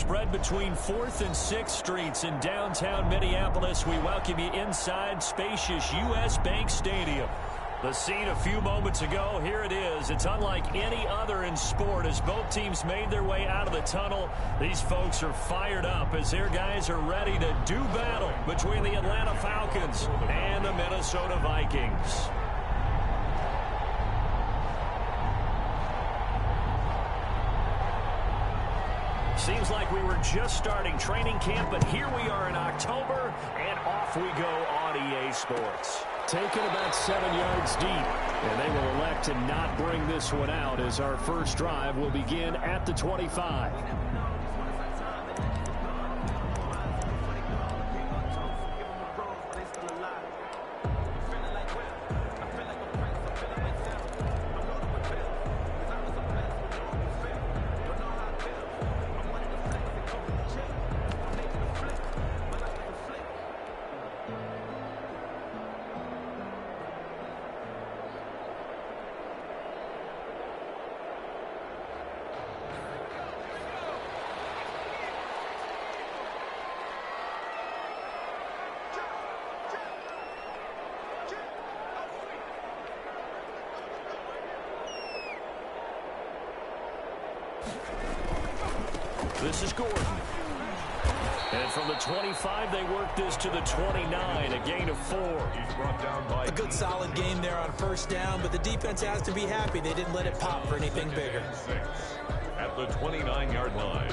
spread between 4th and 6th Streets in downtown Minneapolis. We welcome you inside spacious U.S. Bank Stadium. The scene a few moments ago, here it is. It's unlike any other in sport as both teams made their way out of the tunnel. These folks are fired up as their guys are ready to do battle between the Atlanta Falcons and the Minnesota Vikings. Seems like we were just starting training camp, but here we are in October, and off we go on EA Sports. Taken about 7 yards deep, and they will elect to not bring this one out as our first drive will begin at the 25. This is Gordon. And from the 25, they work this to the 29, a gain of 4. He's brought down by a good solid game there on first down, but the defense has to be happy they didn't let it pop for anything bigger. At the 29-yard line.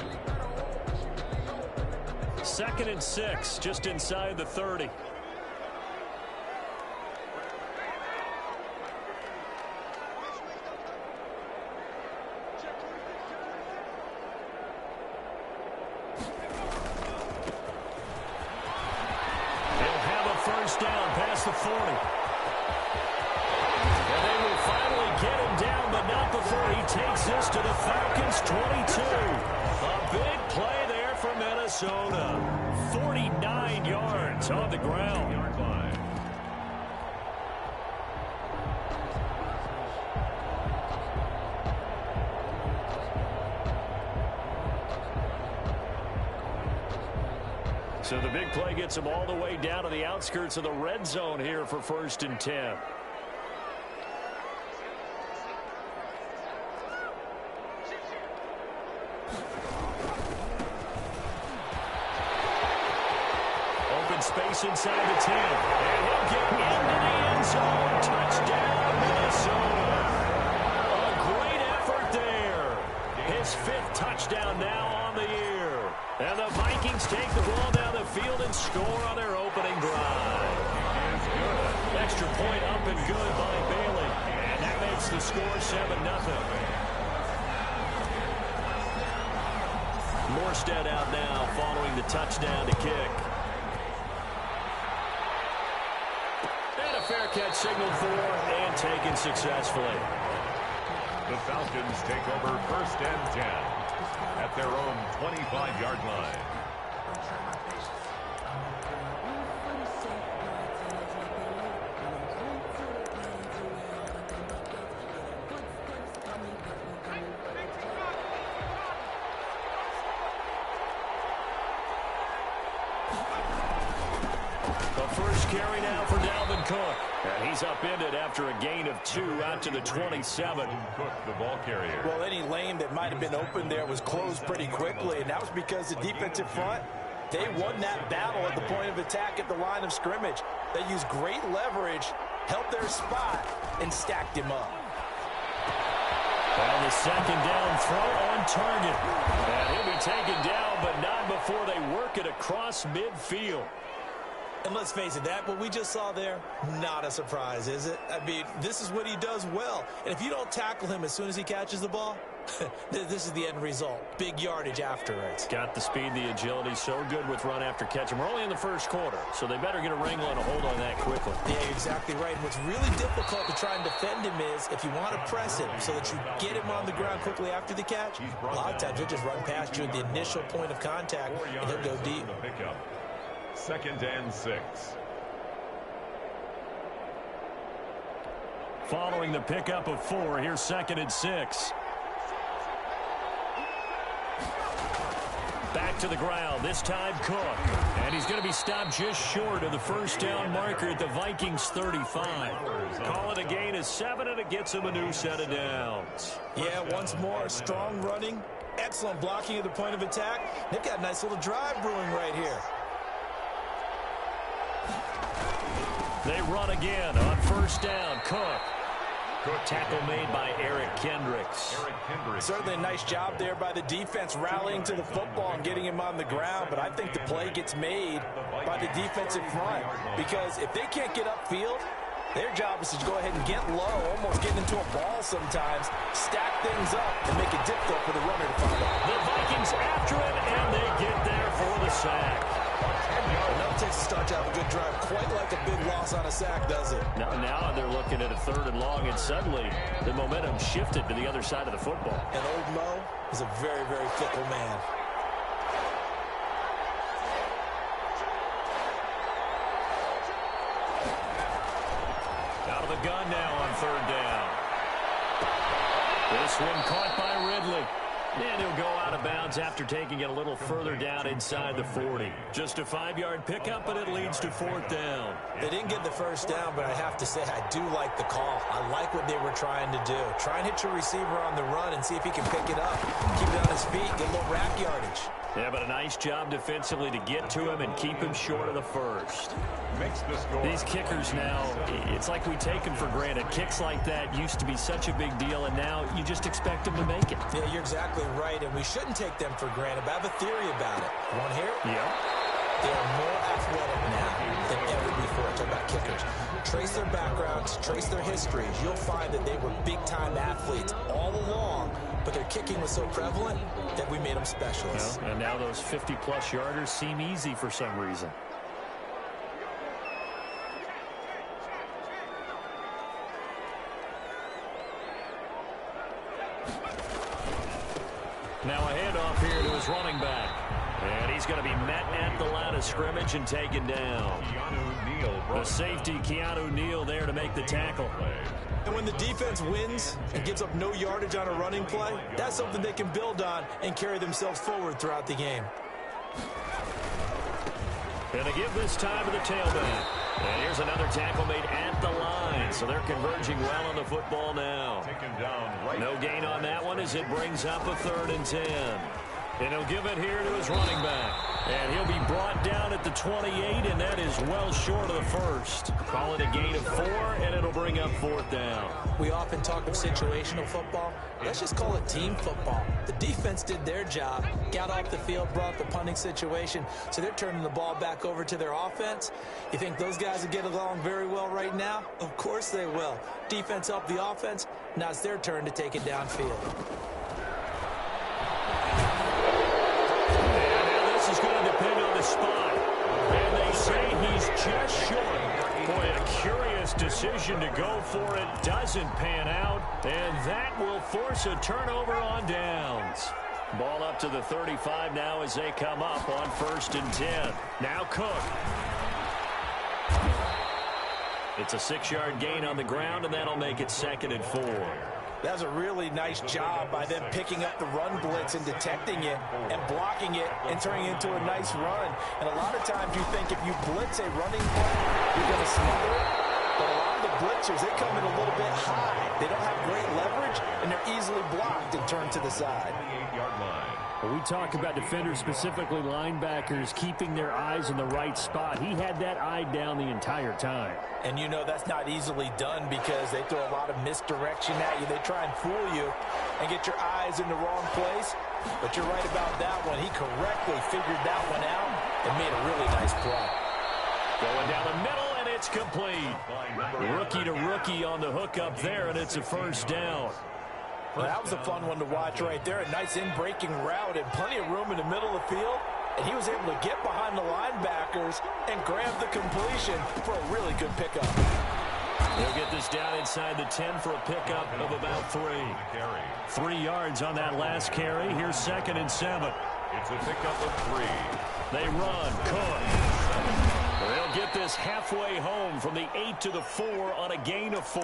2nd and 6, just inside the 30. Down past the 40. And they will finally get him down, but not before he takes this to the Falcons' 22. A big play there for Minnesota. 49 yards on the ground. So the big play gets him all the way down to the outskirts of the red zone here for 1st and 10. Open space inside the 10. And he'll get into the end zone. Touchdown, Minnesota. A great effort there. His 5th touchdown now on the year. And the Vikings take the ball down the field and score on their opening drive. Extra point up and good by Bailey. And that makes the score 7-0. Morstead out now following the touchdown to kick. And a fair catch signaled for and taken successfully. The Falcons take over 1st and 10. At their own 25-yard line. The first carry now for Dalvin Cook. And he's upended after a gain of 2 out to the 27. Cook, the ball carrier. Well, any lane that might have been open there was closed pretty quickly, and that was because the defensive front, they won that battle at the point of attack at the line of scrimmage. They used great leverage, held their spot, and stacked him up. And the 2nd down throw on target. And he'll be taken down, but not before they work it across midfield. And let's face it, what we just saw there, not a surprise, is it? I mean, this is what he does well. And if you don't tackle him as soon as he catches the ball, this is the end result. Big yardage after it. Got the speed, the agility, so good with run after catch. And we're only in the first quarter, so they better get a wrangle and a hold on that quickly. Yeah, you're exactly right. And what's really difficult to try and defend him is if you want to press him so that you get him on the ground quickly after the catch, a lot of times he'll just run past you at the initial point of contact, and he'll go deep. 2nd and 6. Following the pickup of 4, here's 2nd and 6. Back to the ground, this time Cook. And he's going to be stopped just short of the first down marker at the Vikings 35. Call it a gain of 7, and it gets him a new set of downs. Yeah, once more, strong running, excellent blocking at the point of attack. They've got a nice little drive brewing right here. They run again on first down. Cook. Tackle made by Eric Kendricks. Certainly a nice job there by the defense rallying to the football and getting him on the ground, but I think the play gets made by the defensive front because if they can't get upfield, their job is to go ahead and get low, almost getting into a ball sometimes, stack things up, and make it difficult for the runner to find it. The Vikings after it, and they get there for the sack. It never takes a start to have a good drive, quite like a big loss on a sack, does it? Now they're looking at a 3rd and long, and suddenly the momentum shifted to the other side of the football. And old Mo is a very, very fickle man. Out of the gun now on 3rd down. This one caught by Ridley. And he'll go out of bounds after taking it a little further down inside the 40. Just a 5-yard pickup, and it leads to 4th down. They didn't get the first down, but I have to say I do like the call. I like what they were trying to do. Try and hit your receiver on the run and see if he can pick it up. Keep it on his feet, get a little rack yardage. Yeah, but a nice job defensively to get to him and keep him short of the first. Makes the score. These kickers now, it's like we take them for granted. Kicks like that used to be such a big deal, and now you just expect them to make it. Yeah, you're exactly right, and we shouldn't take them for granted. But I have a theory about it. You want to hear it? Yeah. They are more athletic now than ever before. Talk about kickers. Trace their backgrounds, trace their histories. You'll find that they were big-time athletes all along, but their kicking was so prevalent that we made them specialists. Well, and now those 50-plus yarders seem easy for some reason. Now a handoff here to his running back. And he's going to be met at the line of scrimmage and taken down. The safety, Keanu Neal, there to make the tackle. And when the defense wins and gives up no yardage on a running play, that's something they can build on and carry themselves forward throughout the game. And to give this time to the tailback. And here's another tackle made at the line. So they're converging well on the football now. No gain on that one as it brings up a 3rd and 10. And he'll give it here to his running back. And he'll be brought down at the 28, and that is well short of the first. Call it a gain of 4, and it'll bring up 4th down. We often talk of situational football. Let's just call it team football. The defense did their job, got off the field, brought up the punting situation, so they're turning the ball back over to their offense. You think those guys will get along very well right now? Of course they will. Defense helped the offense. Now it's their turn to take it downfield. Is going to depend on the spot. And they say he's just short. Boy, a curious decision to go for it. Doesn't pan out. And that will force a turnover on downs. Ball up to the 35 now as they come up on 1st and 10. Now Cook. It's a 6-yard gain on the ground, and that'll make it 2nd and 4. That was a really nice job by them picking up the run blitz and detecting it and blocking it and turning it into a nice run. And a lot of times you think if you blitz a running play, you're going to smother it. But a lot of the blitzers, they come in a little bit high. They don't have great leverage, and they're easily blocked and turned to the side. 28-yard line. Well, we talk about defenders, specifically linebackers, keeping their eyes in the right spot. He had that eye down the entire time. And you know that's not easily done because they throw a lot of misdirection at you. They try and fool you and get your eyes in the wrong place. But you're right about that one. He correctly figured that one out and made a really nice play. Going down the middle, and it's complete. Rookie to rookie on the hook up there, and it's a 1st down. Well, that was a fun one to watch right there. A nice in-breaking route and plenty of room in the middle of the field. And he was able to get behind the linebackers and grab the completion for a really good pickup. He'll get this down inside the 10 for a pickup of about 3. 3 yards on that last carry. Here's 2nd and 7. It's a pickup of 3. They run. Cook. They'll get this halfway home from the 8 to the 4 on a gain of 4.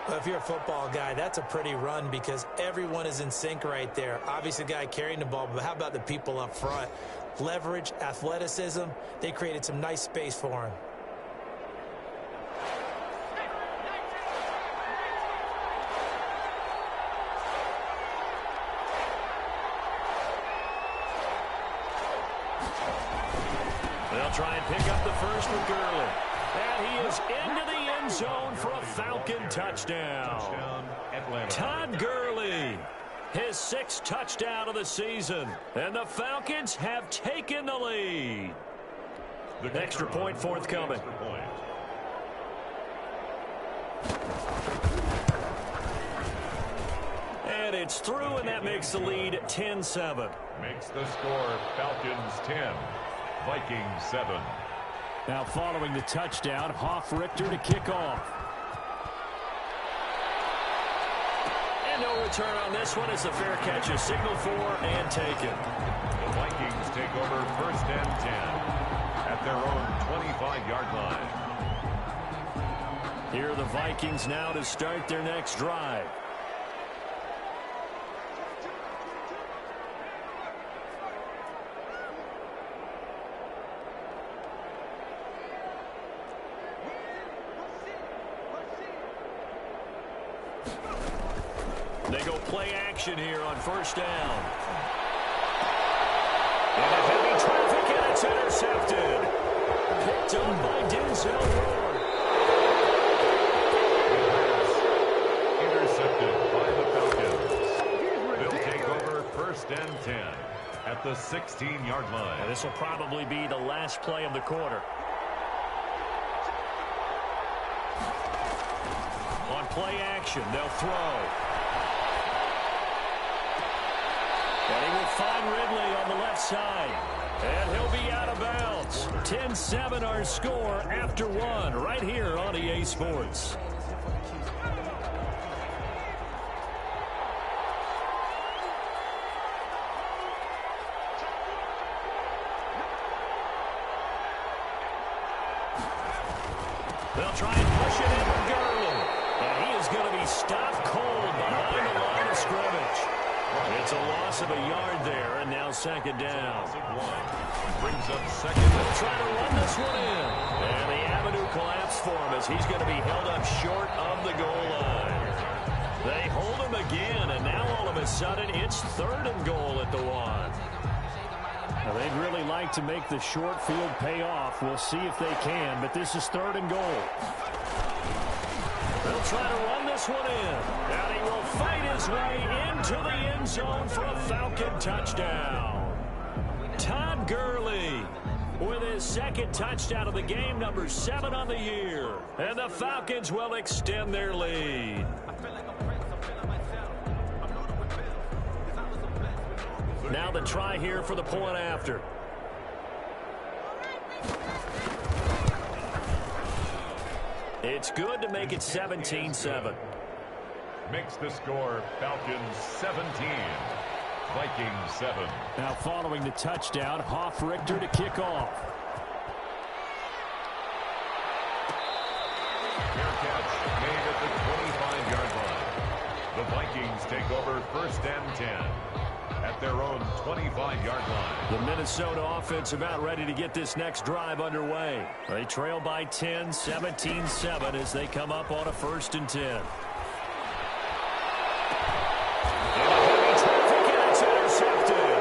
Well, if you're a football guy, that's a pretty run because everyone is in sync right there. Obviously, the guy carrying the ball, but how about the people up front? Leverage, athleticism, they created some nice space for him. They'll try and pick up the first with Gurley. And he is into the end zone for a Falcon touchdown. Todd Gurley, his 6th touchdown of the season. And the Falcons have taken the lead. The extra point forthcoming. And it's through, and that makes the lead 10-7. Makes the score Falcons 10, Vikings 7. Now following the touchdown, Hoff-Richter to kick off. And no return on this one as the fair catch is signaled for and taken. The Vikings take over 1st and 10 at their own 25-yard line. Here are the Vikings now to start their next drive. They go play action here on 1st down. And a heavy traffic, and it's intercepted. Picked up by Denzel Ward. Intercepted by the Falcons. They'll take over 1st and 10 at the 16-yard line. And this will probably be the last play of the quarter. On play action, they'll throw. And he will find Ridley on the left side. And he'll be out of bounds. 10-7 our score after 1 right here on EA Sports. They'll try and push it in with Gurley. And he is going to be stopped cold behind the line of scrimmage. It's a loss of a yard there, and now 2nd down. Brings up 2nd. They'll try to run this one in. And the avenue collapsed for him as he's going to be held up short of the goal line. They hold him again, and now all of a sudden it's 3rd and goal at the 1. Now, they'd really like to make the short field pay off. We'll see if they can, but this is 3rd and goal. They'll try to run this one in. And he will fight his way into the end zone for a Falcon touchdown. Todd Gurley with his 2nd touchdown of the game, number 7 on the year. And the Falcons will extend their lead. Now the try here for the point after. It's good to make it 17-7. Makes the score Falcons 17, Vikings 7. Now following the touchdown, Hoff-Richter to kick off. Fair catch made at the 25-yard line. The Vikings take over 1st and 10 at their own 25-yard line. The Minnesota offense about ready to get this next drive underway. They trail by 10, 17-7 as they come up on a 1st and 10. And a heavy traffic, and it's intercepted.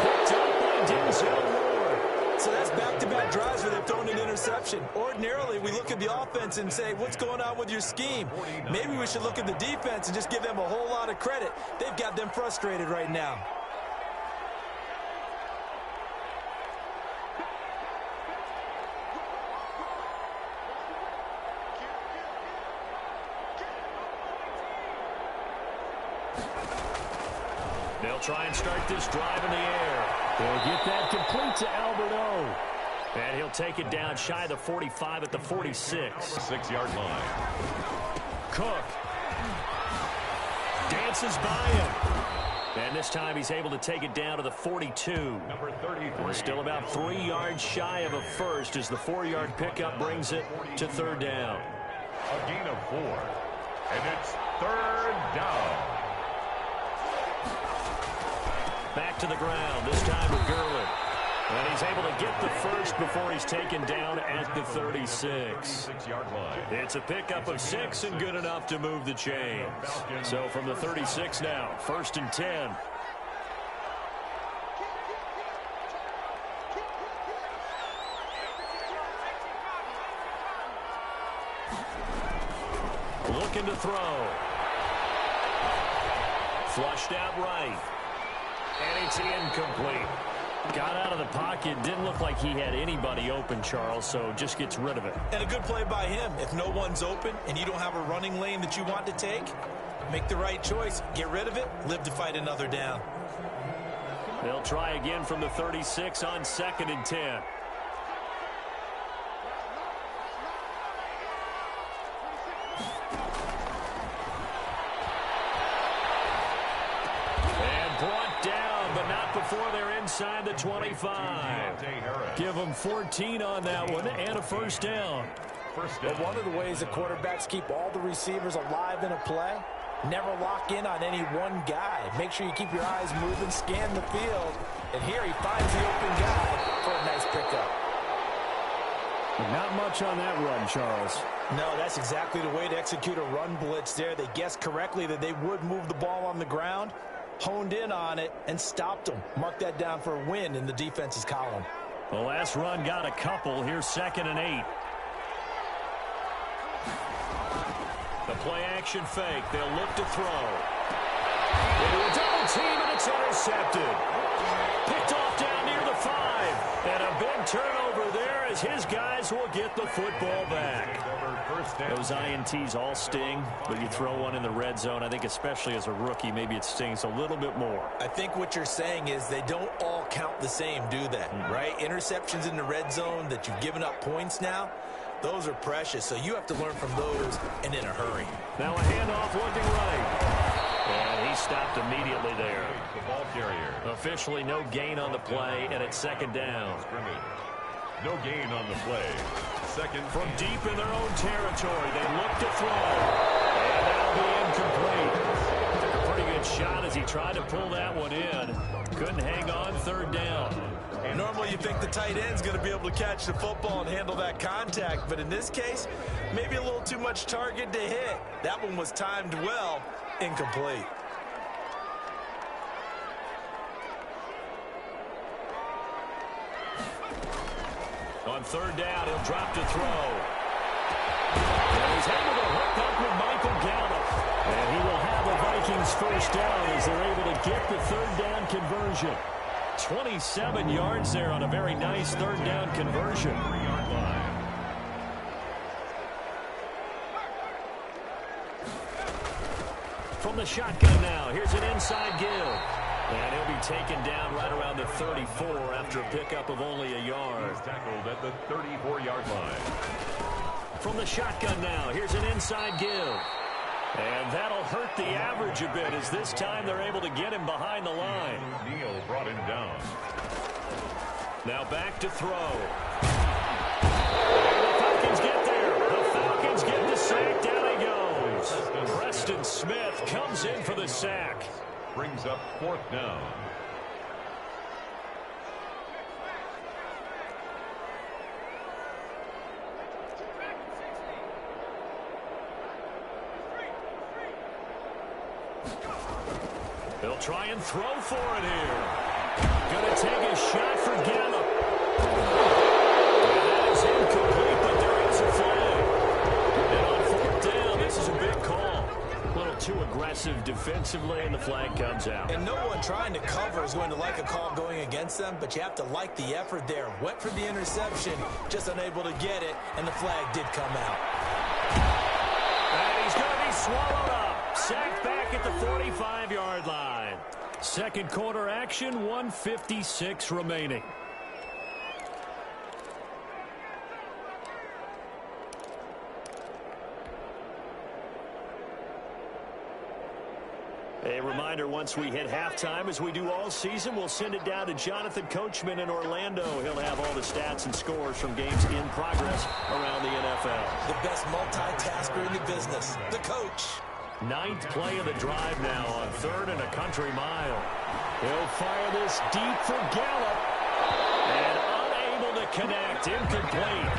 Picked up by Denzel Ward. So that's back-to-back drives where they've thrown an interception. Ordinarily, we look at the offense and say, what's going on with your scheme? Maybe we should look at the defense and just give them a whole lot of credit. They've got them frustrated right now. They'll try and start this drive in the air. They'll get that complete to Albert O. And he'll take it down shy of the 45 at the 46. 6-yard line. Cook dances by him. And this time he's able to take it down to the 42. Number 33. We're still about 3 yards shy of a first as the 4-yard pickup brings it to 3rd down. A gain of 4. And it's third down. Back to the ground, this time with Gurley. And he's able to get the first before he's taken down at the 36. It's a pickup of 6 and good enough to move the chains. So from the 36 now, 1st and 10. Looking to throw. Flushed out right. And it's incomplete. Got out of the pocket. Didn't look like he had anybody open, Charles, so just gets rid of it. And a good play by him. If no one's open and you don't have a running lane that you want to take, make the right choice. Get rid of it. Live to fight another down. They'll try again from the 36 on 2nd and 10. Before they're inside the 25. Give them 14 on that one and a first down. But one of the ways the quarterbacks keep all the receivers alive in a play, never lock in on any one guy. Make sure you keep your eyes moving, scan the field. And here he finds the open guy for a nice pickup. Not much on that run, Charles. No, that's exactly the way to execute a run blitz there. They guessed correctly that they would move the ball on the ground, honed in on it, and stopped them. Mark that down for a win in the defense's column. The last run got a couple. Here's 2nd and 8. The play action fake. They'll look to throw. Into a double team, and it's intercepted. Picked off down near the 5. And a big turnover there as his guys will get the football back. Those INTs all sting, but you throw one in the red zone, I think especially as a rookie, maybe it stings a little bit more. I think what you're saying is they don't all count the same, do they? Right? Interceptions in the red zone that you've given up points now, those are precious, so you have to learn from those and in a hurry. Now a handoff looking right. And he stopped immediately there. The ball carrier. Officially no gain on the play, and it's 2nd down. No gain on the play. 2nd. From deep in their own territory, they look to throw. And that'll be incomplete. Took a pretty good shot as he tried to pull that one in. Couldn't hang on, 3rd down. Normally you think the tight end's going to be able to catch the football and handle that contact, but in this case, maybe a little too much target to hit. That one was timed well, incomplete. On 3rd down, he'll drop to throw. And he's able to hook up with Michael Gallup. And he will have the Vikings first down as they're able to get the 3rd down conversion. 27 yards there on a very nice 3rd down conversion. 3-yard line. From the shotgun now, here's an inside give. And he'll be taken down right around the 34 after a pickup of only a yard. He's tackled at the 34-yard line. From the shotgun now, here's an inside give. And that'll hurt the average a bit as this time they're able to get him behind the line. Neal brought him down. Now back to throw. And the Falcons get there. The Falcons get the sack. Down he goes. Preston Smith comes in for the sack. Brings up 4th down. They'll try and throw for it here. Gonna take a shot for Gallup. And that is incomplete, but there is a flag. And on 4th down, this is a big call. A little too aggressive defensively, and the flag comes out. And no one trying to cover is going to like a call going against them, but you have to like the effort there. Went for the interception, just unable to get it, and the flag did come out. And he's going to be swallowed up. Sacked back at the 45-yard line. 2nd quarter action, 1:56 remaining. A reminder, once we hit halftime, as we do all season, we'll send it down to Jonathan Coachman in Orlando. He'll have all the stats and scores from games in progress around the NFL. The best multitasker in the business, the coach. Ninth play of the drive now on 3rd and a country mile. He'll fire this deep for Gallup. And unable to connect, incomplete.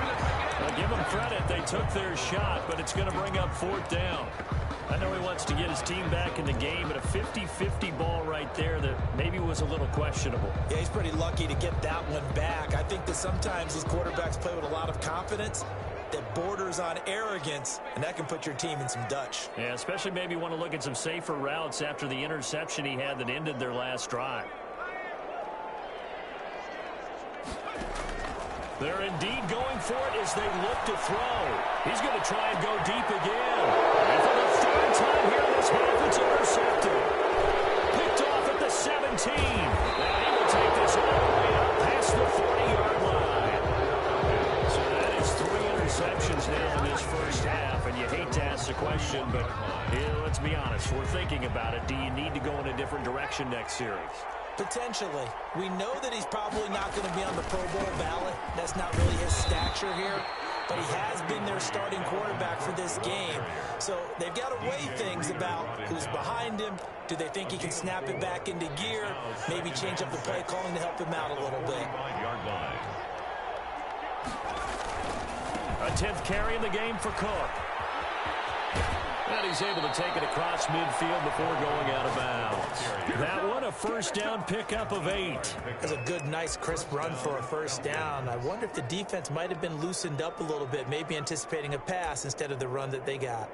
Now give them credit, they took their shot, but it's going to bring up 4th down. I know he wants to get his team back in the game, but a 50-50 ball right there that maybe was a little questionable. Yeah, he's pretty lucky to get that one back. I think that sometimes these quarterbacks play with a lot of confidence that borders on arrogance, and that can put your team in some Dutch. Yeah, especially maybe want to look at some safer routes after the interception he had that ended their last drive. They're indeed going for it as they look to throw. He's going to try and go deep again. And for the 3rd time here in this half, it's intercepted. Picked off at the 17. Now he will take this all the way up past the 40-yard line. So that is 3 interceptions now in this first half. And you hate to ask the question, but let's be honest. We're thinking about it. Do you need to go in a different direction next series? Potentially. We know that he's probably not going to be on the Pro Bowl ballot. That's not really his stature here. But he has been their starting quarterback for this game. So they've got to weigh things about who's behind him. Do they think he can snap it back into gear? Maybe change up the play calling to help him out a little bit. A 10th carry in the game for Cook. And he's able to take it across midfield before going out of bounds. That one, a 1st down pickup of 8. That's a good, nice, crisp run for a 1st down. I wonder if the defense might have been loosened up a little bit, maybe anticipating a pass instead of the run that they got.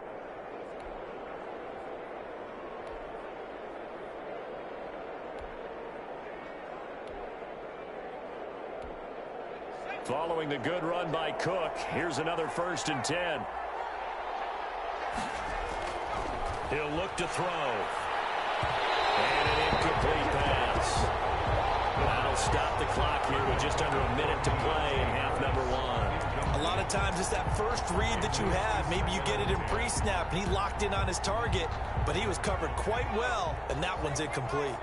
Following the good run by Cook, here's another 1st and 10. He'll look to throw. And an incomplete pass. That'll stop the clock here with just under a minute to play in half number 1. A lot of times it's that first read that you have. Maybe you get it in pre-snap, and he locked in on his target, but he was covered quite well, and that one's incomplete.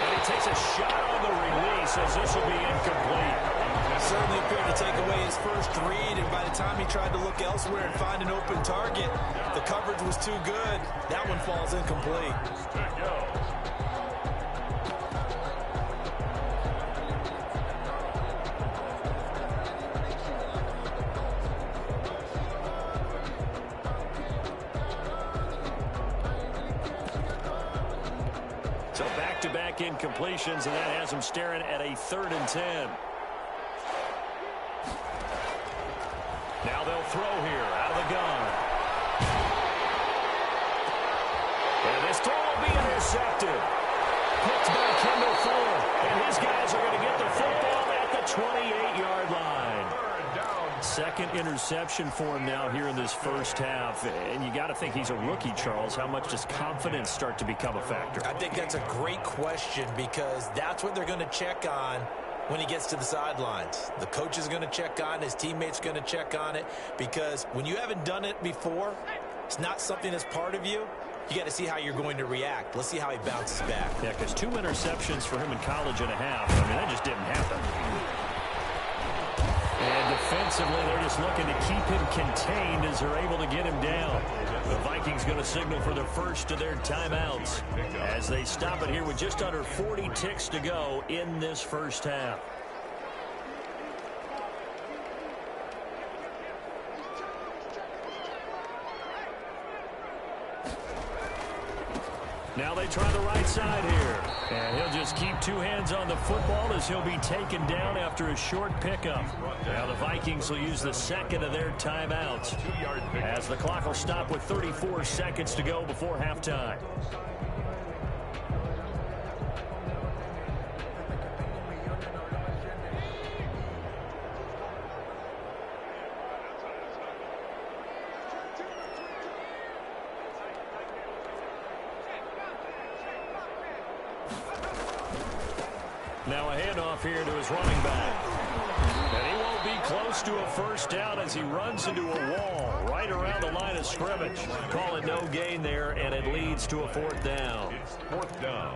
And he takes a shot on the release as this will be incomplete. Certainly appeared to take away his first read, and by the time he tried to look elsewhere and find an open target, the coverage was too good. That one falls incomplete. So back-to-back incompletions, and that has him staring at a 3rd and 10. Now they'll throw here out of the gun. And this throw will be intercepted. Picked by Kendall Fuller. And his guys are going to get the football at the 28-yard line. 2nd interception for him now here in this first half. And you got to think he's a rookie, Charles. How much does confidence start to become a factor? I think that's a great question, because that's what they're going to check on when he gets to the sidelines. The coach is going to check on it. His teammates going to check on it, because when you haven't done it before, it's not something that's part of you. You got to see how you're going to react. Let's see how he bounces back. Yeah, because 2 interceptions for him in college and a half. I mean, that just didn't happen. And defensively, they're just looking to keep him contained as they're able to get him down. The Vikings going to signal for the first of their timeouts as they stop it here with just under 40 ticks to go in this first half. Now they try the right side here. And he'll just keep 2 hands on the football as he'll be taken down after a short pickup. Now the Vikings will use the 2nd of their timeouts as the clock will stop with 34 seconds to go before halftime. Now a handoff here to his running back. And he won't be close to a first down as he runs into a wall right around the line of scrimmage. Call it no gain there, and it leads to a fourth down. It's fourth down.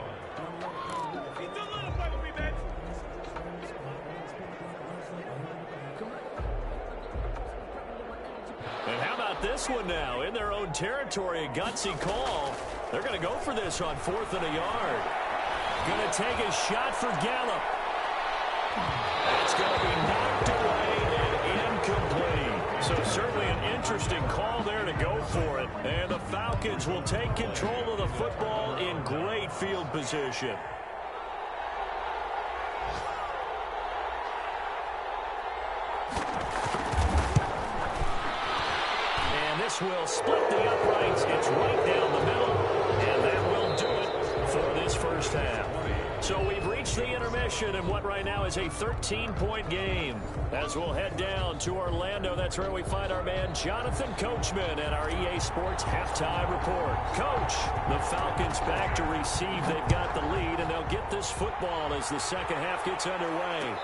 And how about this one now? In their own territory, a gutsy call. They're going to go for this on 4th and a yard. Going to take a shot for Gallup. It's going to be knocked away and incomplete. So certainly an interesting call there to go for it. And the Falcons will take control of the football in great field position. And this will split the uprights. It's right down the middle. And that will do it for this first half. So we've reached the intermission in what right now is a 13-point game. As we'll head down to Orlando, that's where we find our man Jonathan Coachman at our EA Sports Halftime Report. Coach, the Falcons back to receive. They've got the lead, and they'll get this football as the second half gets underway.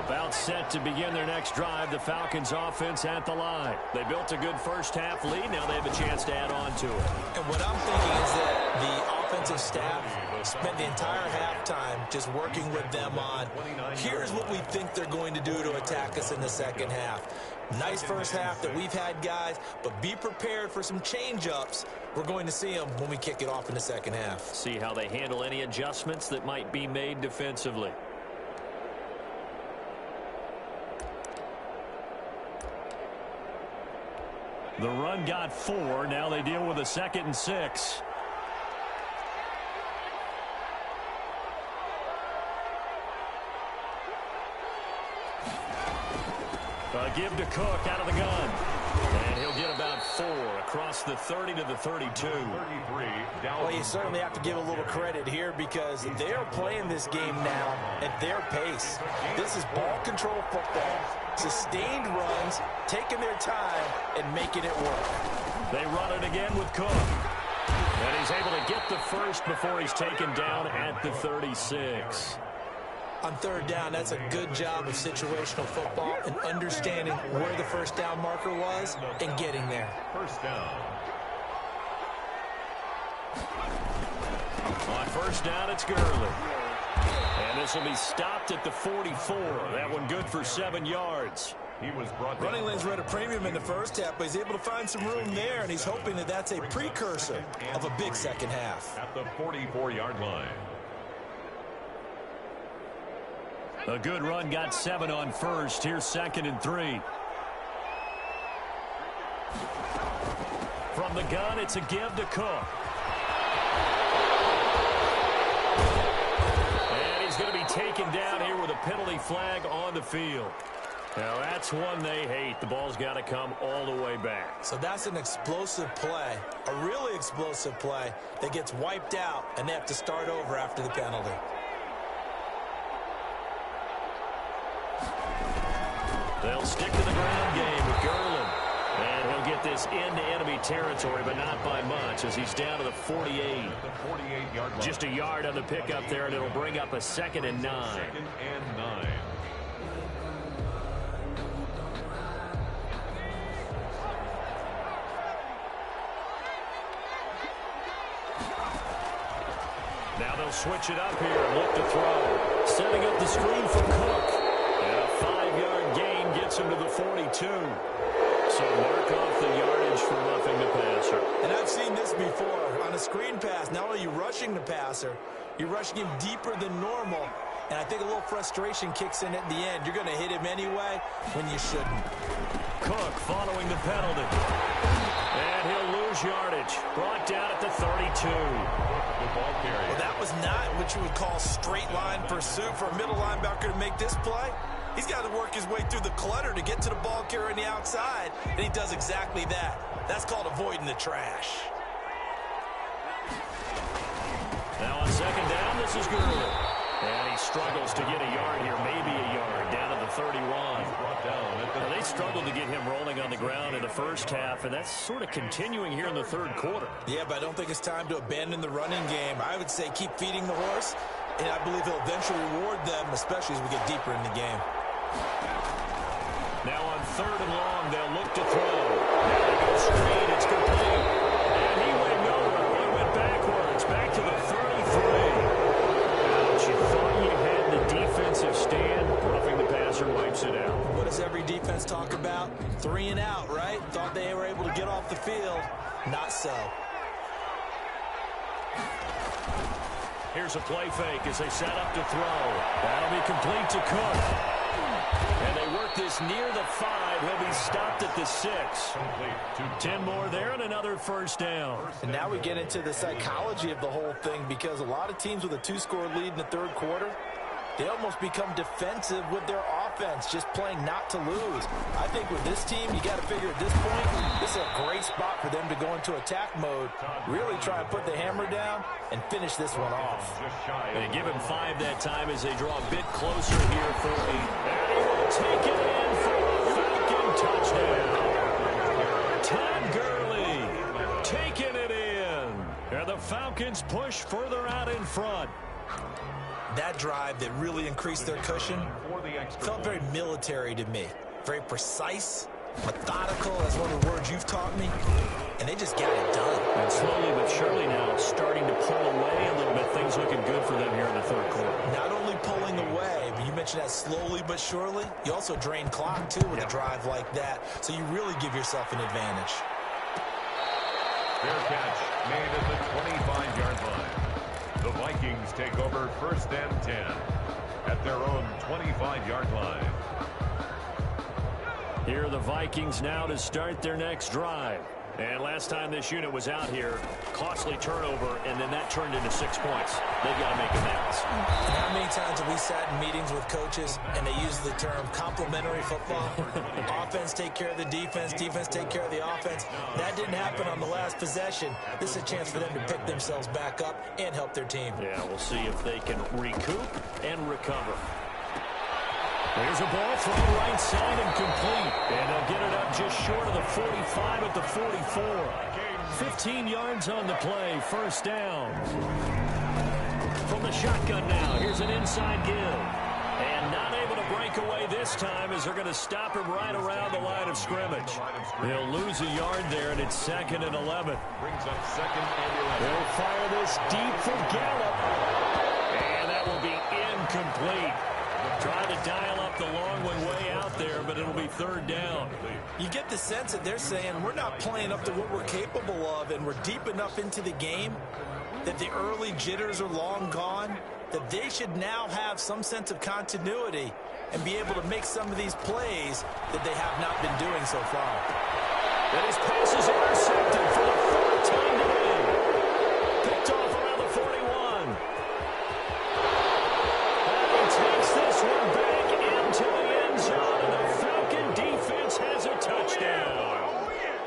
About set to begin their next drive, the Falcons offense at the line. They built a good first half lead. Now they have a chance to add on to it. And what I'm thinking is that the offensive staff spent the entire halftime just working with them on, here's what we think they're going to do to attack us in the second half. Nice first half that we've had, guys, but be prepared for some change-ups. We're going to see them when we kick it off in the second half. See how they handle any adjustments that might be made defensively. The run got 4. Now they deal with a 2nd and 6. Give to Cook out of the gun. And he'll get about 4 across the 30 to the 32. Well, you certainly have to give a little credit here because they're playing this game now at their pace. This is ball control football. Sustained runs, taking their time, and making it work. They run it again with Cook. And he's able to get the first before he's taken down at the 36. On third down, that's a good job of situational football and understanding where the first down marker was and getting there. First down. On first down, it's Gurley. And this will be stopped at the 44. That one good for 7 yards. He was brought Running lanes were at a premium in the first half, but he's able to find some room there, and he's hoping that that's a precursor of a big second half. at the 44-yard line. A good run got 7 on first. Here's 2nd and 3. From the gun, it's a give to Cook. And he's going to be taken down here with a penalty flag on the field. Now, that's one they hate. The ball's got to come all the way back. So that's an explosive play, a really explosive play that gets wiped out, and they have to start over after the penalty. They'll stick to the ground game with Garland. And he'll get this into enemy territory, but not by much as he's down to the 48. The 48-yard line. Just a yard on the pickup there, and it'll bring up a 2nd and 9. 2nd and 9. Now they'll switch it up here and look to throw. Setting up the screen for Cook. And a 5-yard gain gets him to the 42. So mark off the yardage for roughing the passer. And I've seen this before. On a screen pass, not only are you rushing the passer, you're rushing him deeper than normal. And I think a little frustration kicks in at the end. You're going to hit him anyway when you shouldn't. Cook following the penalty. And he'll lose yardage. Brought down at the 32. Well, that was not what you would call straight line pursuit for a middle linebacker to make this play. He's got to work his way through the clutter to get to the ball carrier on the outside, and he does exactly that. That's called avoiding the trash. Now on second down, this is Gurley. And he struggles to get a yard here, maybe a yard, down to the 31. Now, they struggled to get him rolling on the ground in the first half, and that's sort of continuing here in the third quarter. Yeah, but I don't think it's time to abandon the running game. I would say keep feeding the horse, and I believe he'll eventually reward them, especially as we get deeper in the game. Now on third and long, they'll look to throw. Now they go straight, it's complete. And he went nowhere. He went backwards, back to the 33. You thought you had the defensive stand. Roughing the passer wipes it out. What does every defense talk about? 3 and out, right? Thought they were able to get off the field. Not so. Here's a play fake as they set up to throw. That'll be complete to Cook. And they work this near the 5. He'll be stopped at the 6. 10 more there and another first down. And now we get into the psychology of the whole thing, because a lot of teams with a 2-score lead in the third quarter, they almost become defensive with their offense, just playing not to lose. I think with this team, you got to figure at this point, this is a great spot for them to go into attack mode, really try and put the hammer down and finish this one off. They give him 5 that time as they draw a bit closer here for a... And he will take it in for a Falcon touchdown. Todd Gurley taking it in. And the Falcons push further out in front. That drive that really increased their cushion felt very military to me. Very precise, methodical, that's one of the words you've taught me. And they just got it done. And slowly but surely now starting to pull away a little bit. Things looking good for them here in the third quarter. Not only pulling away, but you mentioned that slowly but surely. You also drain clock, too, with a drive like that. So you really give yourself an advantage. Fair catch made at the 25-yard line. The Vikings take over first and 10 at their own 25-yard line. Here are the Vikings now to start their next drive. And last time this unit was out here, costly turnover, and then that turned into 6 points. They've got to make amends. How many times have we sat in meetings with coaches and they use the term complementary football? Offense take care of the defense, defense take care of the offense. That didn't happen on the last possession. This is a chance for them to pick themselves back up and help their team. Yeah, we'll see if they can recoup and recover. There's a ball thrown right side and complete. And they'll get it up just short of the 45 at the 44. 15 yards on the play, first down. From the shotgun now, here's an inside give. And not able to break away this time as they're going to stop him right around the line of scrimmage. They'll lose a yard there, and it's 2nd and 11. Brings up 2nd and 11. They'll fire this deep for Gallup. And that will be incomplete. Trying to dial up the long one way out there, but it'll be 3rd down. You get the sense that they're saying we're not playing up to what we're capable of, and we're deep enough into the game that the early jitters are long gone, that they should now have some sense of continuity and be able to make some of these plays that they have not been doing so far. And his pass is intercepted for the 4th time today. Picked off around the 41. And he takes this one back into the end zone, and the Falcon defense has a touchdown.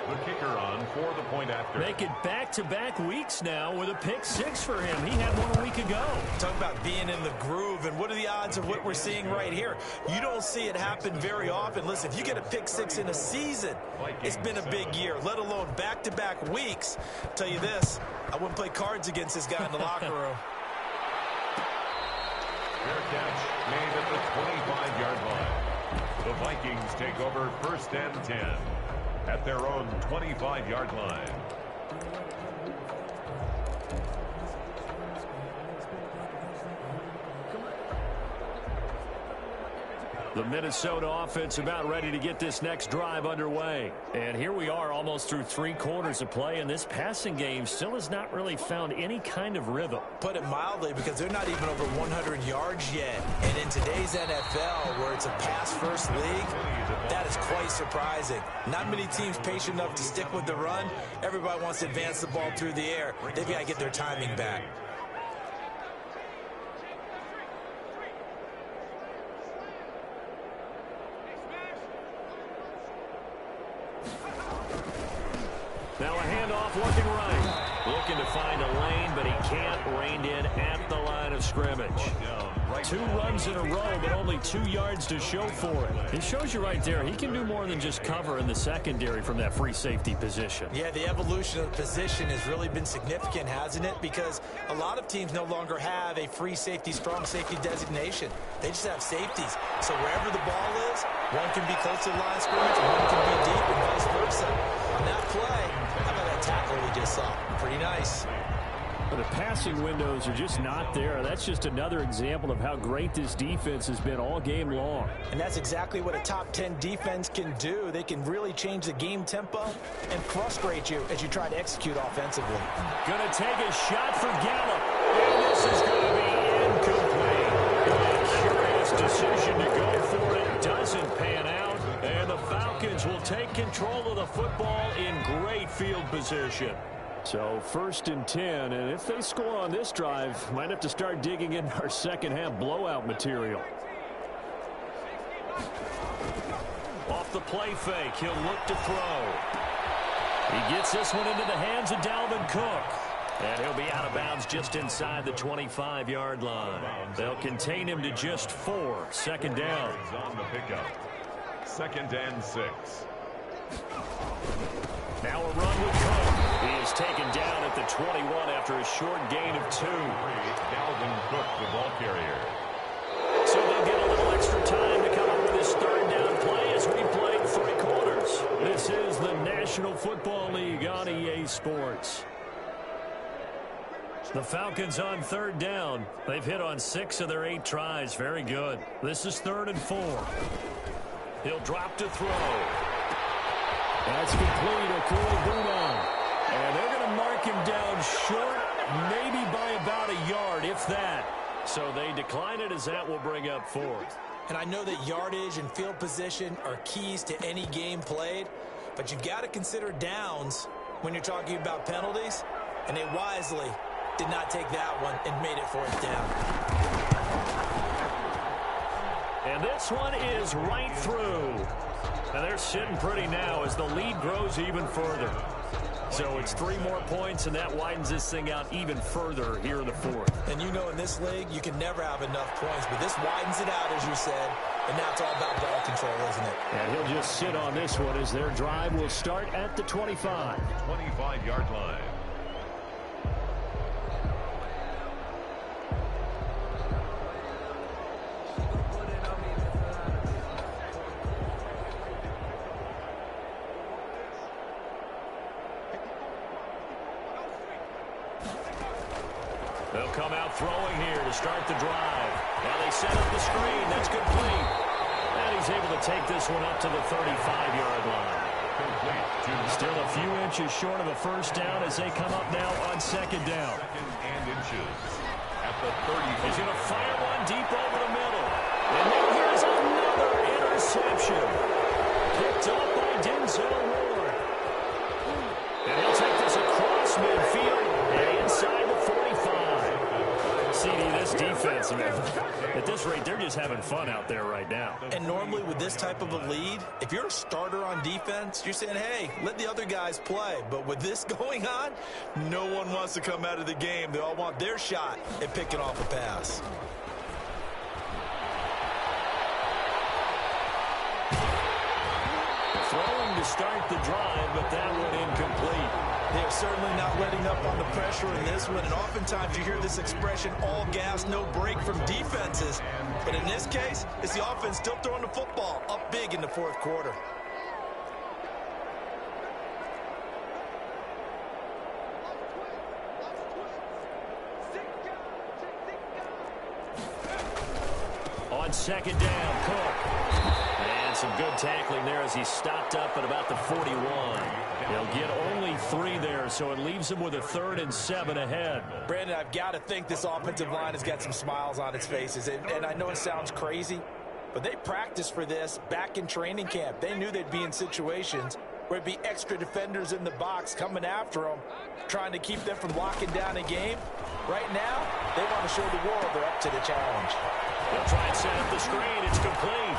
The kicker on for the point after. Make it back-to-back weeks now with a pick 6 for him. He had one a week ago. Talk about being in the groove, and what are the odds of what we're seeing right here? You don't see it happen very often. Listen, if you get a pick 6 in a season, it's been a big year, let alone back-to-back weeks. I'll tell you this, I wouldn't play cards against this guy in the locker room. Fair catch made at the 25-yard line. The Vikings take over first and 10 at their own 25-yard line. The Minnesota offense about ready to get this next drive underway. And here we are almost through 3 quarters of play, and this passing game still has not really found any kind of rhythm. Put it mildly, because they're not even over 100 yards yet. And in today's NFL, where it's a pass-first league, that is quite surprising. Not many teams patient enough to stick with the run. Everybody wants to advance the ball through the air. They've got to get their timing back. Now a handoff looking right. Looking to find a lane, but he can't. Reined in at the line of scrimmage. 2 runs in a row, but only 2 yards to show for it. It shows you right there, he can do more than just cover in the secondary from that free safety position. Yeah, the evolution of the position has really been significant, hasn't it? Because a lot of teams no longer have a free safety, strong safety designation. They just have safeties. So wherever the ball is, one can be close to the line of scrimmage, and one can be deep, and vice versa. On that play, how about that tackle we just saw? Pretty nice. But the passing windows are just not there. That's just another example of how great this defense has been all game long. And that's exactly what a top 10 defense can do. They can really change the game tempo and frustrate you as you try to execute offensively. Going to take a shot for Gallup. And this is going to be incomplete. A curious decision to go for it. Doesn't pan out. And the Falcons will take control of the football in great field position. So 1st and 10, and if they score on this drive, might have to start digging in our second half blowout material. Off the play fake, he'll look to throw. He gets this one into the hands of Dalvin Cook. And he'll be out of bounds just inside the 25-yard line. They'll contain him to just 4. Second down. On the pickup. 2nd and 6. Now a run with Cook. He is taken down at the 21 after a short gain of 2. Dalvin Cook, the ball carrier. So they'll get a little extra time to come up with this 3rd down play as we play 3 quarters. This is the National Football League on EA Sports. The Falcons on 3rd down. They've hit on 6 of their 8 tries. Very good. This is 3rd and 4. He'll drop to throw. That's complete. And they're going to mark him down short, maybe by about a yard, if that. So they decline it as that will bring up 4th. And I know that yardage and field position are keys to any game played, but you've got to consider downs when you're talking about penalties, and they wisely did not take that one and made it 4th down. And this one is right through. And they're sitting pretty now as the lead grows even further. So it's 3 more points, and that widens this thing out even further here in the 4th. And you know in this league, you can never have enough points, but this widens it out, as you said, and now it's all about ball control, isn't it? And he'll just sit on this one as their drive will start at the 25. 25-yard line. They'll come out throwing here to start the drive. Now they set up the screen. That's complete. And he's able to take this one up to the 35-yard line. Still a few inches short of a 1st down as they come up now on 2nd down. 2nd and inches at the 35. He's going to fire one deep over the middle. And now here's another interception. Picked up by Denzel Ward. And he'll take this across midfield and inside the 45. CD, this defense, man, at this rate, they're just having fun out there right now. And normally with this type of a lead, if you're a starter on defense, you're saying, hey, let the other guys play. But with this going on, no one wants to come out of the game. They all want their shot at picking off a pass. Throwing to start the drive, but that one incomplete. They are certainly not letting up on the pressure in this one, and oftentimes you hear this expression, all gas, no break from defenses. But in this case, it's the offense still throwing the football up big in the 4th quarter. On 2nd down, Cook. And some good tackling there as he stopped up at about the 41. They'll get only 3 there, so it leaves them with a 3rd and 7 ahead. Brandon, I've got to think this offensive line has got some smiles on its faces. And I know it sounds crazy, but they practiced for this back in training camp. They knew they'd be in situations where it'd be extra defenders in the box coming after them, trying to keep them from locking down a game. Right now, they want to show the world they're up to the challenge. They'll try and set up the screen. It's complete.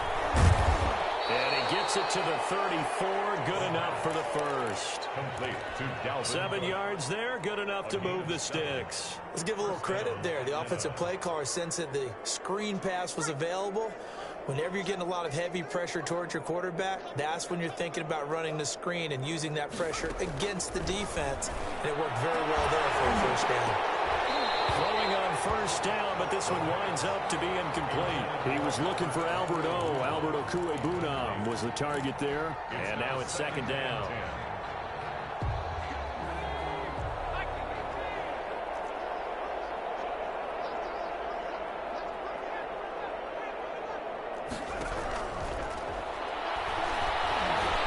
And he gets Gets it to the 34. Good enough for the first. Complete to Dalvin. 7 yards there. Good enough to move the sticks. Let's give a little credit there. The offensive play caller sensed that the screen pass was available. Whenever you're getting a lot of heavy pressure towards your quarterback, that's when you're thinking about running the screen and using that pressure against the defense. And it worked very well there for a first down. Throwing on first down, but this one winds up to be incomplete. He was looking for Albert Okuebunam was the target there. And now it's second down.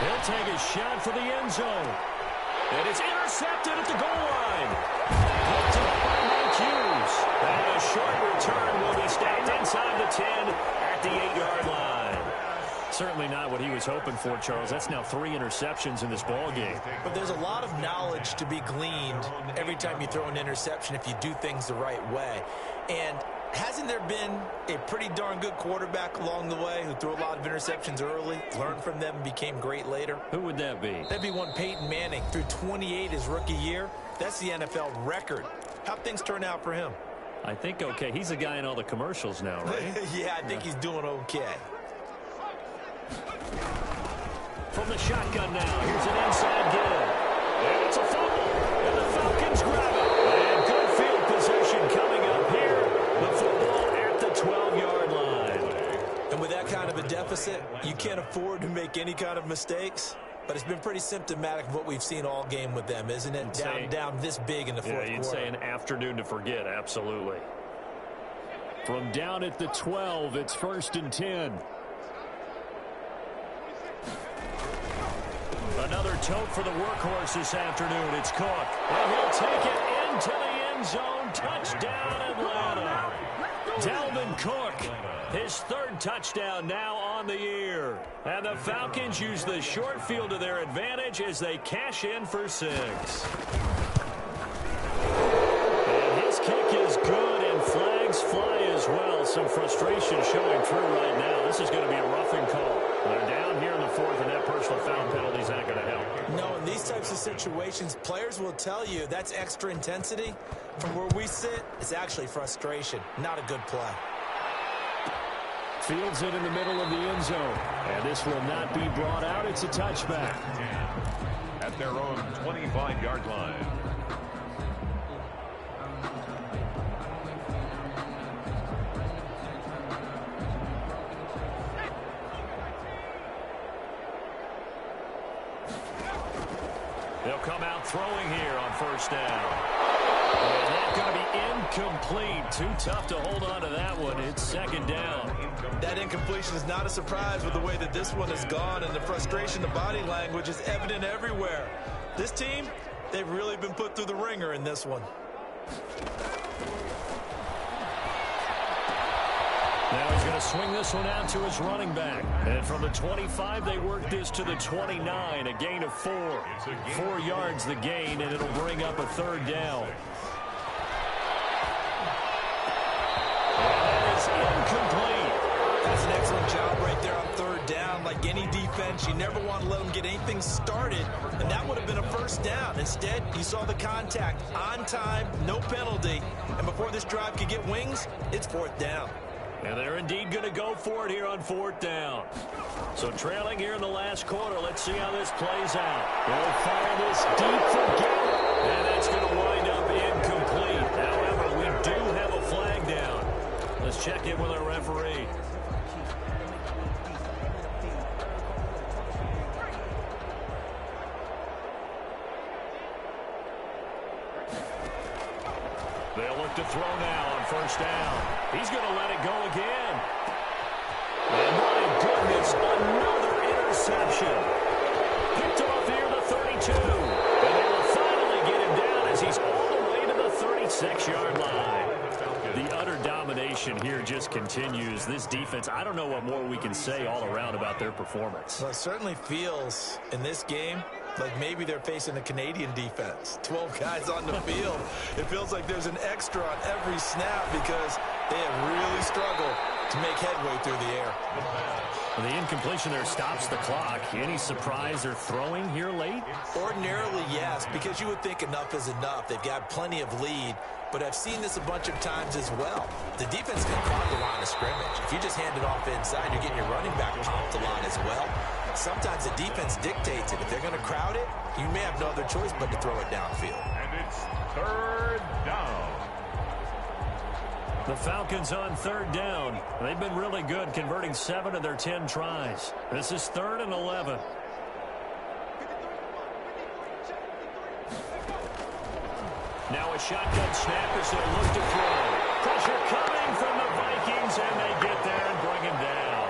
He'll take a shot for the end zone. And it's intercepted at the goal line. Picked up by Mike Hughes. And a short return will be stopped inside the 10 at the 8-yard line. Certainly not what he was hoping for, Charles. That's now 3 interceptions in this ball game. But there's a lot of knowledge to be gleaned every time you throw an interception if you do things the right way. And hasn't there been a pretty darn good quarterback along the way who threw a lot of interceptions early, learned from them, and became great later? Who would that be? That'd be one Peyton Manning. Threw 28 his rookie year. That's the NFL record. How'd things turn out for him? I think okay. He's a guy in all the commercials now, right? Yeah, I think he's doing okay. From the shotgun now, here's an inside give. And it's a fumble. And the Falcons grab it. And good field position coming up here. The football at the 12-yard line. And with that kind of a deficit, you can't afford to make any kind of mistakes. But it's been pretty symptomatic of what we've seen all game with them, isn't it? Down this big in the fourth quarter. Yeah, you'd say an afternoon to forget, absolutely. From down at the 12, it's 1st and 10. Another tote for the workhorse this afternoon. It's Cook. And he'll take it into the end zone. Touchdown, Atlanta. Dalvin Cook, his 3rd touchdown now on the year. And the Falcons use the short field to their advantage as they cash in for 6. And his kick is good, and flags fly as well. Some frustration showing through right now. This is going to be a roughing call. They're down here in the 4th, and that personal foul penalty is not going to help. No, in these types of situations, players will tell you that's extra intensity. From where we sit, it's actually frustration. Not a good play. Fields it in the middle of the end zone. And this will not be brought out. It's a touchback. At their own 25-yard line. They'll come out throwing here on first down. And that's going to be incomplete. Too tough to hold on to that one. It's second down. That incompletion is not a surprise with the way that this one has gone, and the frustration, the body language is evident everywhere. This team, they've really been put through the ringer in this one. Now he's going to swing this one out to his running back. And from the 25, they work this to the 29, a gain of 4. 4 yards the gain, and it'll bring up a 3rd down. And that is incomplete. That's an excellent job right there on 3rd down. Like any defense, you never want to let them get anything started, and that would have been a first down. Instead, you saw the contact on time, no penalty, and before this drive could get wings, it's 4th down. And they're indeed going to go for it here on 4th down. So trailing here in the last quarter. Let's see how this plays out. They'll fire this deep for Gallup. And that's going to wind up incomplete. However, we do have a flag down. Let's check in with our referee. They'll look to throw now on first down. He's going to let it go again. And my goodness, another interception. Picked off here the 32. And they will finally get him down as he's all the way to the 36-yard line. The utter domination here just continues. This defense, I don't know what more we can say all around about their performance. Well, it certainly feels in this game like maybe they're facing a Canadian defense. 12 guys on the field. It feels like there's an extra on every snap because they have really struggled to make headway through the air. The incompletion there stops the clock. Any surprise or throwing here late? Ordinarily, yes, because you would think enough is enough. They've got plenty of lead, but I've seen this a bunch of times as well. The defense can crowd the line of scrimmage. If you just hand it off inside, you're getting your running back popped a lot as well. Sometimes the defense dictates it. If they're going to crowd it, you may have no other choice but to throw it downfield. And it's third down. The Falcons on third down. They've been really good, converting 7 of their 10 tries. This is 3rd and 11. Now a shotgun snap as they look to throw. Pressure coming from the Vikings, and they get there and bring him down.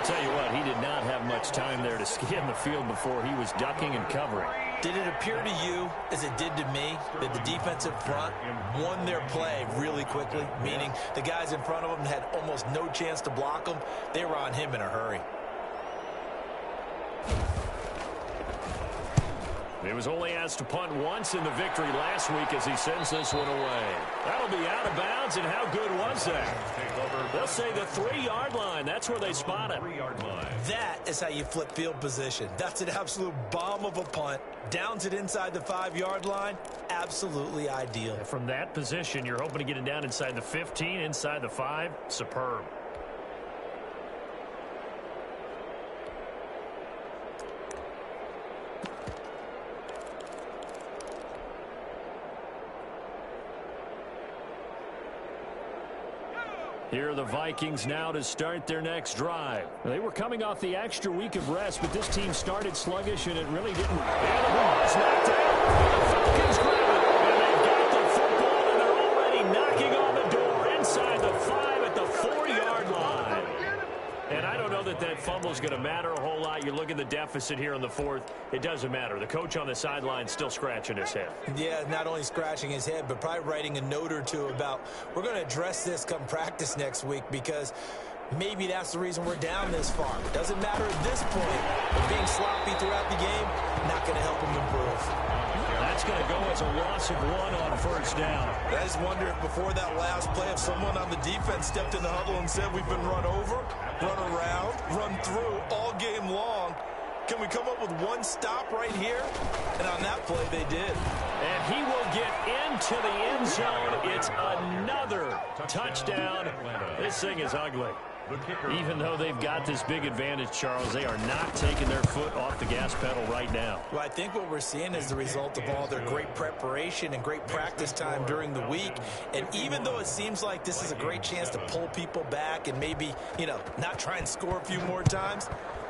Tell you what, he did not have much time there to scan the field before he was ducking and covering. Did it appear to you, as it did to me, that the defensive front won their play really quickly? Meaning the guys in front of them had almost no chance to block them. They were on him in a hurry. He was only asked to punt once in the victory last week as he sends this one away. That'll be out of bounds, and how good was that? They'll say the 3-yard line. That's where they spot it. 3-yard line. That is how you flip field position. That's an absolute bomb of a punt. Downs it inside the 5-yard line. Absolutely ideal. From that position, you're hoping to get it down inside the 15, inside the 5. Superb. Here are the Vikings now to start their next drive. They were coming off the extra week of rest, but this team started sluggish, and it really didn't. And the ball is knocked out. And the Falcons grab it. And they've got the football, and they're already knocking on the door inside the 5 at the 4-yard line. And I don't know that that fumble is going to matter a whole lot. You look at the deficit here in the 4th. It doesn't matter. The coach on the sideline still scratching his head. Yeah, not only scratching his head, but probably writing a note or two about, we're going to address this come practice next week, because maybe that's the reason we're down this far. It doesn't matter at this point, but being sloppy throughout the game, not going to help him improve. That's going to go as a loss of 1 on 1st down. I just wonder if before that last play, if someone on the defense stepped in the huddle and said, we've been run over, run around, run through all game long. Can we come up with one stop right here? And on that play, they did. And he will get into the end zone. It's another touchdown. This thing is ugly. Even though they've got this big advantage, Charles, they are not taking their foot off the gas pedal right now. Well, I think what we're seeing is the result of all their great preparation and great practice time during the week. And even though it seems like this is a great chance to pull people back and maybe, not try and score a few more times,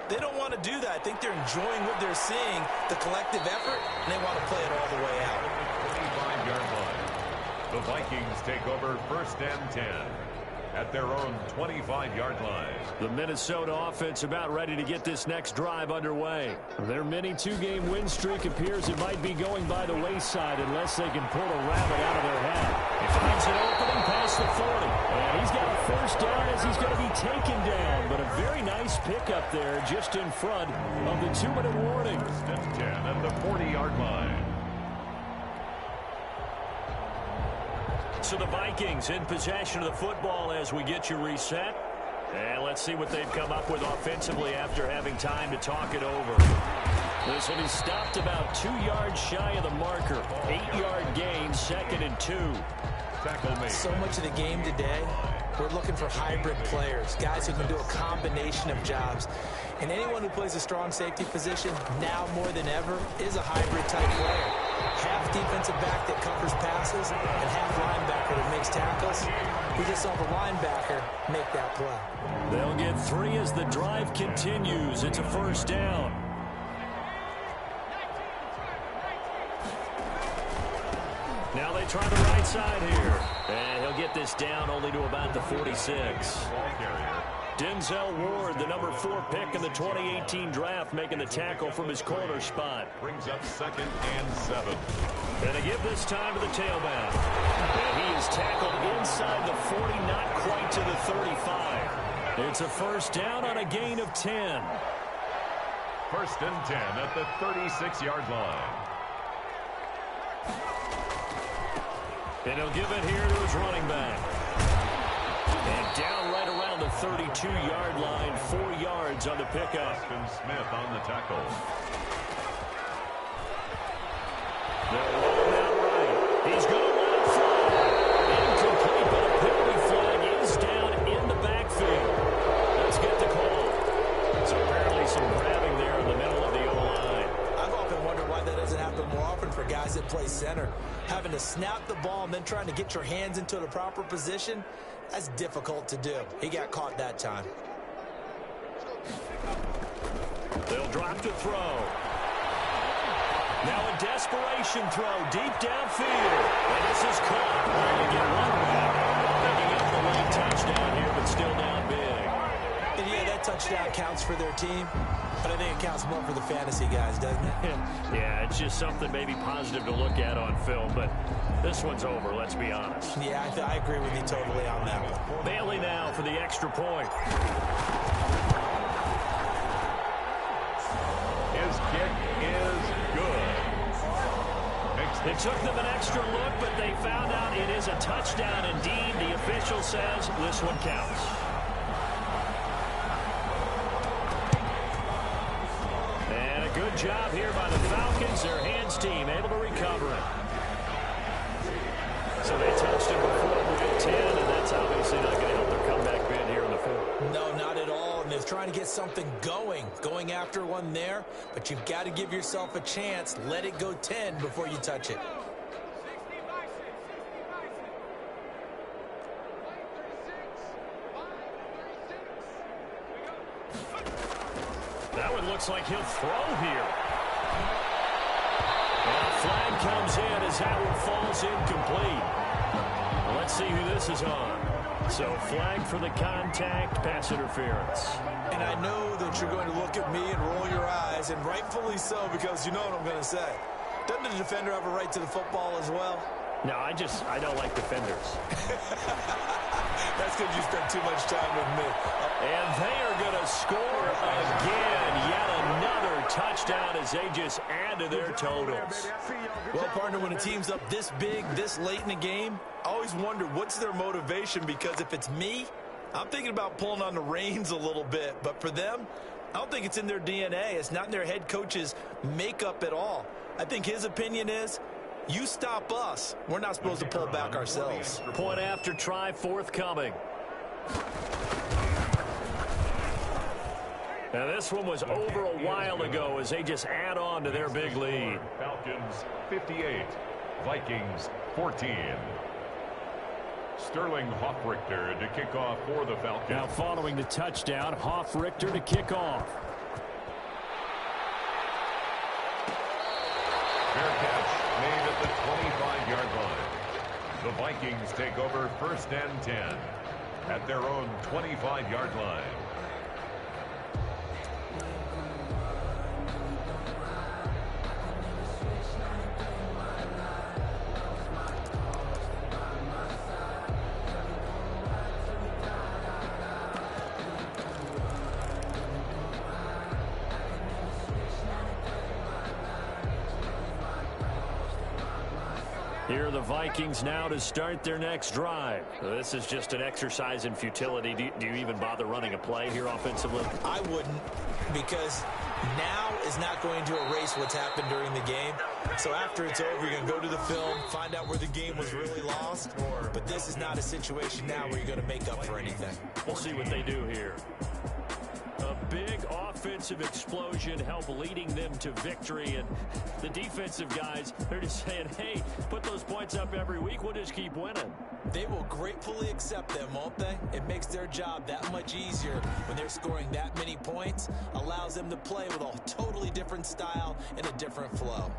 they don't want to do that. I think they're enjoying what they're seeing, the collective effort, and they want to play it all the way out. 25-yard line. The Vikings take over 1st and 10 at their own 25-yard line. The Minnesota offense about ready to get this next drive underway. Their mini 2-game win streak appears it might be going by the wayside unless they can pull a rabbit out of their hat. He finds an opening past the 40. And he's got a 1st down as he's going to be taken down. But a very nice pickup there just in front of the 2-minute warning. 1st and 10 at the 40-yard line. So the Vikings in possession of the football as we get you reset. And let's see what they've come up with offensively after having time to talk it over. This one is stopped about 2 yards shy of the marker. 8-yard gain, 2nd and 2. Tackle made. So much of the game today, we're looking for hybrid players, guys who can do a combination of jobs. And anyone who plays a strong safety position, now more than ever, is a hybrid-type player. Half defensive back that covers passes and half linebacker that makes tackles. We just saw the linebacker make that play. They'll get 3 as the drive continues. It's a 1st down. Now they try the right side here. And he'll get this down only to about the 46. Denzel Ward, the number 4 pick in the 2018 draft, making the tackle from his corner spot. Brings up 2nd and 7. And they give this time to the tailback. And he is tackled inside the 40, not quite to the 35. It's a 1st down on a gain of 10. 1st and 10 at the 36-yard line. And he'll give it here to his running back. And down right around the 32-yard line, 4 yards on the pickup. Smith on the tackle. They'll roll him out right. He's going to let it fly. Incomplete, but a penalty flag is down in the backfield. Let's get the call. So apparently some grabbing there in the middle of the O-line. I've often wondered why that doesn't happen more often for guys that play center. Having to snap the ball and then trying to get your hands into the proper position, that's difficult to do. He got caught that time. They'll drop to throw. Now a desperation throw deep downfield. And this is caught. Trying to get one back. Picking up the late touchdown here, but still down big. And yeah, that touchdown counts for their team, but I think it counts more for the fantasy guys, doesn't it? Yeah, it's just something maybe positive to look at on film, but this one's over, let's be honest. Yeah, I agree with you totally on that one. Bailey now for the extra point. His kick is good. It took them an extra look, but they found out it is a touchdown indeed. The official says this one counts. And a good job here by the Falcons. Their hands team able to recover it. So they touched him before week 10, and that's obviously not going to help their comeback bid here in the fourth. No, not at all. And they're trying to get something going after one there. But you've got to give yourself a chance. Let it go 10 before you touch it. That one looks like he'll throw here. And a flag comes in as that one falls incomplete. Let's see who this is on. So flag for the contact, pass interference. And I know that you're going to look at me and roll your eyes, and rightfully so, because you know what I'm going to say. Doesn't the defender have a right to the football as well? No, I don't like defenders. That's because you spend too much time with me. And they are going to score again. Yet another touchdown as they just add to their totals. Well, partner, when a team's up this big, this late in the game, I always wonder what's their motivation, because if it's me, I'm thinking about pulling on the reins a little bit. But for them, I don't think it's in their DNA. It's not in their head coach's makeup at all. I think his opinion is, you stop us, we're not supposed to pull back ourselves. Point after try forthcoming. Now this one was over a while ago as they just add on to their big lead. Falcons 58, Vikings 14. Sterling Hoffrichter to kick off for the Falcons. Now following the touchdown, Hoffrichter to kick off. Fair catch made at the 25-yard line. The Vikings take over 1st and 10 at their own 25-yard line. Here are the Vikings now to start their next drive. This is just an exercise in futility. Do you even bother running a play here offensively? I wouldn't, because now is not going to erase what's happened during the game. So after it's over, you're going to go to the film, find out where the game was really lost. But this is not a situation now where you're going to make up for anything. We'll see what they do here. A big offensive explosion helped leading them to victory, and the defensive guys, they're just saying, hey, put those points up every week, we'll just keep winning. They will gratefully accept them, won't they? It makes their job that much easier when they're scoring that many points, allows them to play with a totally different style and a different flow.